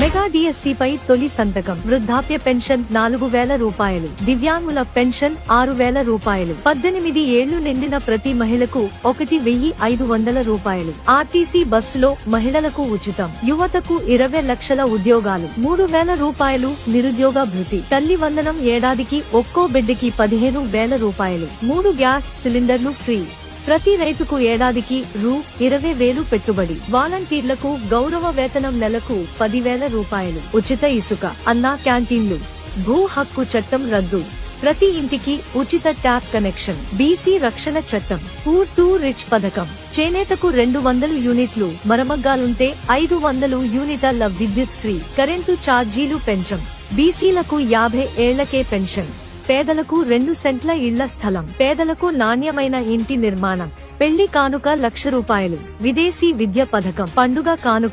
Mega డిఎస్సిపై తొలి సంతకం. వృద్ధాప్య పెన్షన్ 4000 రూపాయలు, దివ్యాంగుల పెన్షన్ 6000 రూపాయలు, 18 ఏళ్లు నిండిన ప్రతి మహిళకు 1500 రూపాయలు. ఆర్టీసీ బస్సులో మహిళలకు ఉచితం. యువతకు 20 లక్షల ఉద్యోగాలు, 3000 రూపాయలు నిరుద్యోగ భృతి. తల్లి వందనం ఏడాదికి ఒక్కో బిడ్డకి 15,000 రూపాయలు. 3 గ్యాస్ సిలిండర్లు ఫ్రీ. ప్రతి రైతుకు ఏడాదికి రూ. 20,000 పెట్టుబడి. వాలంటీర్లకు గౌరవ వేతనం నెలకు 10,000 రూపాయలు. ఉచిత ఇసుక. అన్నా క్యాంటీన్లు. భూ హక్కు చట్టం రద్దు. ప్రతి ఇంటికి ఉచిత ట్యాప్ కనెక్షన్. బీసీ రక్షణ చట్టం. పూర్ టు రిచ్ పథకం. చేనేతకు 200 యూనిట్లు, మరమగ్గాలుంటే 500 యూనిట్ల విద్యుత్ ఫ్రీ. కరెంటు ఛార్జీలు పెంచం. బీసీలకు 50 ఏళ్లకే పెన్షన్. పేదలకు 2 సెంట్ల ఇళ్ల స్థలం. పేదలకు నాణ్యమైన ఇంటి నిర్మాణం. పెళ్లి కానుక 1,00,000 రూపాయలు. విదేశీ విద్య పథకం. పండుగ కానుక